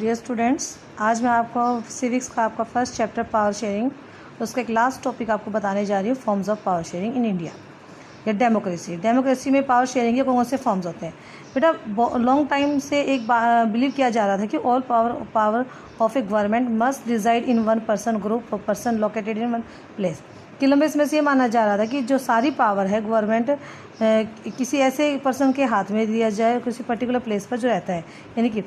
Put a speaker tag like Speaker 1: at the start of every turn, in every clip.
Speaker 1: Dear students, आज मैं आपको सिविक्स का आपका फर्स्ट चैप्टर पावर शेयरिंग उसका एक लास्ट टॉपिक आपको बताने जा रही हूँ, forms of power sharing in India या डेमोक्रेसी में पावर शेयरिंग के कौन से फॉर्म्स होते हैं। बेटा लॉन्ग टाइम से एक बिलीव किया जा रहा था कि all power of a government must reside in one person group of person located in one place. कि लंबे समय से ये माना जा रहा था कि जो सारी पावर है गवर्नमेंट किसी ऐसे पर्सन के हाथ में दिया जाए किसी पर्टिकुलर प्लेस पर जो रहता है। यानी कि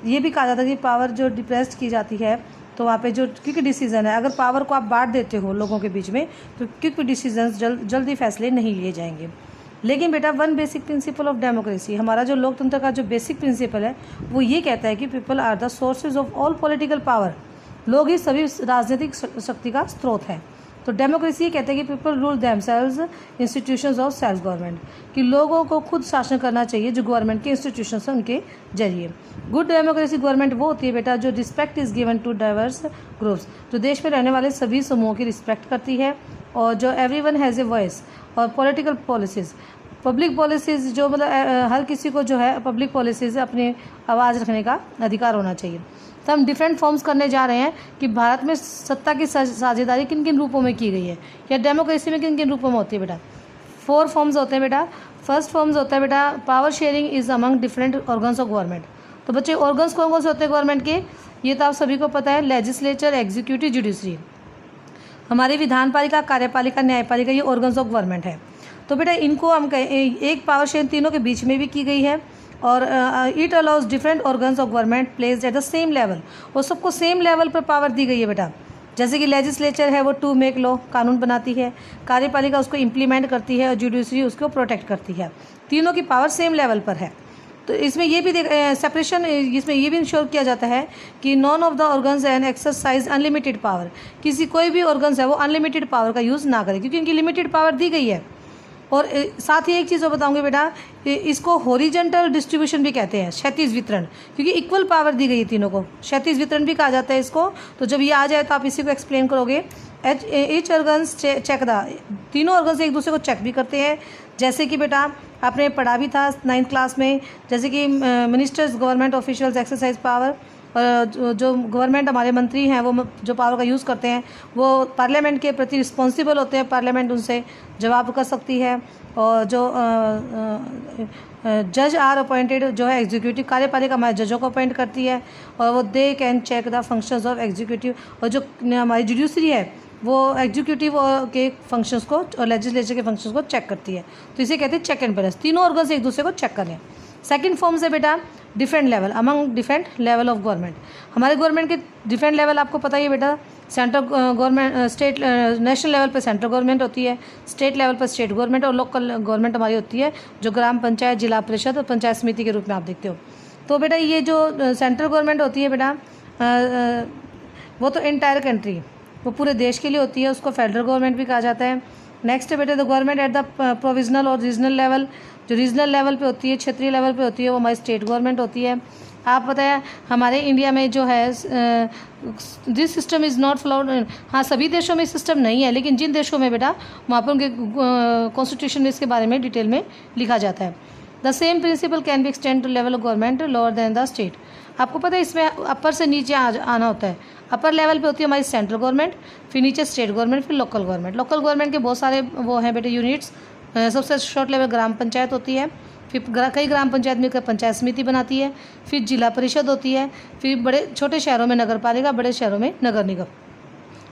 Speaker 1: ये भी कहा जाता है कि पावर जो डिप्रेस्ड की जाती है तो वहाँ पे जो क्विक डिसीजन है, अगर पावर को आप बांट देते हो लोगों के बीच में तो क्विक डिसीजंस जल्दी फैसले नहीं लिए जाएंगे। लेकिन बेटा one basic principle of democracy, हमारा जो लोकतंत्र का जो बेसिक प्रिंसिपल है वो ये कहता है कि people are the sources of all political power. लोग ही सभी राजनीतिक शक्ति का स्रोत है। तो डेमोक्रेसी कहते हैं कि people rule themselves institutions of self government, कि लोगों को खुद शासन करना चाहिए जो गवर्नमेंट के इंस्टीट्यूशंस हैं उनके जरिए। गुड डेमोक्रेसी गवर्नमेंट वो होती है बेटा जो respect is given to diverse groups, जो देश में रहने वाले सभी समूहों की रिस्पेक्ट करती है और जो एवरीवन हैज़ ए वॉइस। और पॉलिटिकल पॉलिसीज़, पब्लिक पॉलिसीज़ जो मतलब हर किसी को जो है पब्लिक पॉलिसीज़ अपनी आवाज़ रखने का अधिकार होना चाहिए। तो हम डिफरेंट फॉर्म्स करने जा रहे हैं कि भारत में सत्ता की साझेदारी किन किन रूपों में की गई है या डेमोक्रेसी में किन किन रूपों में होती है। बेटा 4 फॉर्म्स होते हैं। बेटा फर्स्ट फॉर्म्स होता है बेटा power sharing is among different organs of government. तो बच्चे ऑर्गन्स कौन कौन से होते हैं गवर्नमेंट के, ये तो आप सभी को पता है, लेजिस्लेचर, एग्जीक्यूटिव, जुडिशरी। हमारी विधानपालिका, कार्यपालिका, न्यायपालिका ये ऑर्गन्स ऑफ गवर्नमेंट है। तो बेटा इनको हम एक पावर शेयरिंग तीनों के बीच में भी की गई है और it allows different organs of government placed at the same level, और सबको सेम लेवल पर पावर दी गई है बेटा। जैसे कि लेजिस्लेचर है वो टू मेक लॉ, कानून बनाती है, कार्यपालिका उसको इम्प्लीमेंट करती है और जुडिशरी उसको प्रोटेक्ट करती है। तीनों की पावर सेम लेवल पर है। तो इसमें ये भी सेपरेशन, इसमें ये भी इंश्योर किया जाता है कि none of the organs and exercise unlimited power, किसी कोई भी ऑर्गन्स है वो अनलिमिटेड पावर का यूज़ ना करे क्योंकि इनकी लिमिटेड पावर दी गई है। और साथ ही एक चीज़ और बताऊंगे बेटा, इसको हॉरिजेंटल डिस्ट्रीब्यूशन भी कहते हैं, क्षैतिज वितरण, क्योंकि इक्वल पावर दी गई है तीनों को, क्षैतिज वितरण भी कहा जाता है इसको। तो जब ये आ जाए तो आप इसी को एक्सप्लेन करोगे। ईच ऑर्गन्स चेक द, तीनों ऑर्गन्स एक दूसरे को चेक भी करते हैं। जैसे कि बेटा आपने पढ़ा भी था 9th क्लास में, जैसे कि ministers, government officials exercise power, और जो गवर्नमेंट हमारे मंत्री हैं वो जो पावर का यूज़ करते हैं वो पार्लियामेंट के प्रति रिस्पॉन्सिबल होते हैं, पार्लियामेंट उनसे जवाब कर सकती है। और जो जज आर अपॉइंटेड, जो है एग्जीक्यूटिव, कार्यपालिका हमारे जजों को अपॉइंट करती है और वो they can check the functions of executive. और जो हमारी जुडिशरी है वो एग्जीक्यूटिव के फंक्शंस को और लेजिस्लेचर के फंक्शंस को चेक करती है। तो इसे कहते हैं चेक एंड बैलेंस, तीनों ऑर्गन से एक दूसरे को चेक करें। सेकंड फॉर्म से बेटा different level among different level of government. हमारे गवर्नमेंट के डिफरेंट लेवल आपको पता ही है बेटा, central government, state, national level पर सेंट्रल गवर्नमेंट होती है, स्टेट लेवल पर स्टेट गवर्नमेंट, और लोकल गवर्नमेंट हमारी होती है जो ग्राम पंचायत, जिला परिषद और पंचायत समिति के रूप में आप देखते हो। तो बेटा ये जो सेंट्रल गवर्नमेंट होती है बेटा वो तो एंटायर कंट्री, वो पूरे देश के लिए होती है, उसको फेडरल गवर्नमेंट भी कहा जाता है। नेक्स्ट बेटा the government at the provisional और रीजनल लेवल, जो रीजनल लेवल पे होती है, क्षेत्रीय लेवल पे होती है, वो हमारी स्टेट गवर्नमेंट होती है। आप पता है हमारे इंडिया में जो है this system is not followed, हाँ सभी देशों में सिस्टम नहीं है, लेकिन जिन देशों में बेटा वहाँ पर उनके कॉन्स्टिट्यूशन में इसके बारे में डिटेल में लिखा जाता है। The same principle can be extend to level of government lower than the state. आपको पता है इसमें अपर से नीचे आना होता है। अपर लेवल पे होती है हमारी सेंट्रल गवर्नमेंट, फिर नीचे स्टेट गवर्नमेंट, फिर लोकल गवर्नमेंट। लोकल गवर्नमेंट के बहुत सारे वो हैं बेटे यूनिट्स। सबसे शॉर्ट लेवल ग्राम पंचायत होती है, फिर कई ग्राम पंचायत मिलकर पंचायत समिति बनाती है, फिर जिला परिषद होती है, फिर बड़े छोटे शहरों में नगर पालिका, बड़े शहरों में नगर निगम,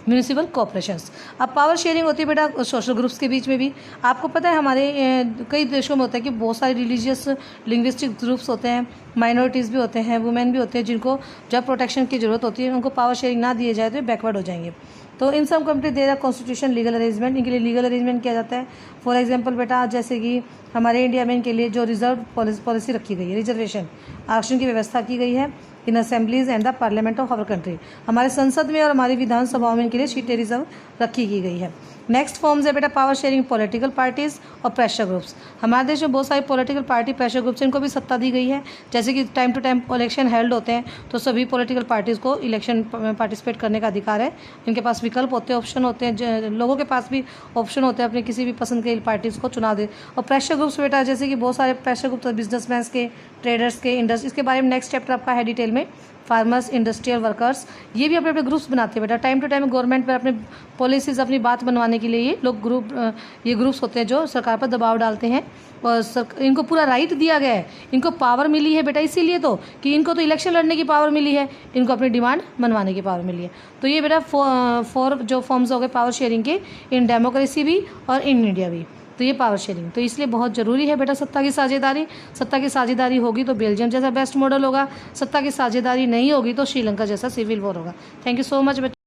Speaker 1: म्यूनिसिपल कॉर्पोरेशंस। अब पावर शेयरिंग होती है बेटा सोशल ग्रुप्स के बीच में भी। आपको पता है हमारे कई देशों में होता है कि बहुत सारे रिलीजियस लिंग्विस्टिक ग्रुप्स होते हैं, माइनॉरिटीज़ भी होते हैं, वुमेन भी होते हैं, जिनको जब प्रोटेक्शन की ज़रूरत होती है उनको पावर शेयरिंग ना दिए जाए तो बैकवर्ड हो जाएंगे। तो इन सब कंट्री दे रहा कॉन्स्टिट्यूशन लीगल अरेंजमेंट, इनके लिए लीगल अरेंजमेंट किया जाता है। फॉर एग्जांपल बेटा जैसे कि हमारे इंडिया में इनके लिए जो रिजर्व पॉलिसी रखी गई है, रिजर्वेशन आरक्षण की व्यवस्था की गई है in assemblies and the parliament of our country. हमारे संसद में और हमारी विधानसभाओं में इनके लिए सीटें रिजर्व रखी की गई है। नेक्स्ट फॉर्म्स है बेटा पावर शेयरिंग पॉलिटिकल पार्टीज़ और प्रेशर ग्रुप्स। हमारे देश में बहुत सारी पॉलिटिकल पार्टी, प्रेशर ग्रुप्स, इनको भी सत्ता दी गई है। जैसे कि time to time election held होते हैं तो सभी पॉलिटिकल पार्टीज़ को इलेक्शन में पार्टिसिपेट करने का अधिकार है। इनके पास विकल्प होते हैं, ऑप्शन होते हैं, लोगों के पास भी ऑप्शन होते हैं अपने किसी भी पसंद के पार्टीज़ को चुना दे। और प्रेशर ग्रुप्स बेटा जैसे कि बहुत सारे प्रेशर ग्रुप्स बिजनेसमैन के, ट्रेडर्स के, इंडस्ट्री, इसके बारे में नेक्स्ट चैप्टर आपका है डिटेल में फार्मर्स, इंडस्ट्रियल वर्कर्स, ये भी अपने अपने ग्रुप्स बनाते हैं बेटा। टाइम टू टाइम गवर्नमेंट पर अपने पॉलिसीज़ अपनी बात बनवाने के लिए ये लोग ये ग्रुप्स होते हैं जो सरकार पर दबाव डालते हैं। और इनको पूरा राइट दिया गया है, इनको पावर मिली है बेटा, इसीलिए तो कि इनको तो इलेक्शन लड़ने की पावर मिली है, इनको अपनी डिमांड मनवाने की पावर मिली है। तो ये बेटा 4 जो फॉर्म्स हो गए पावर शेयरिंग के, इन डेमोक्रेसी भी और इन इंडिया भी। तो ये पावर शेयरिंग तो इसलिए बहुत ज़रूरी है बेटा सत्ता की साझेदारी। सत्ता की साझेदारी होगी तो बेल्जियम जैसा बेस्ट मॉडल होगा, सत्ता की साझेदारी नहीं होगी तो श्रीलंका जैसा सिविल वॉर होगा। थैंक यू सो मच बेटा।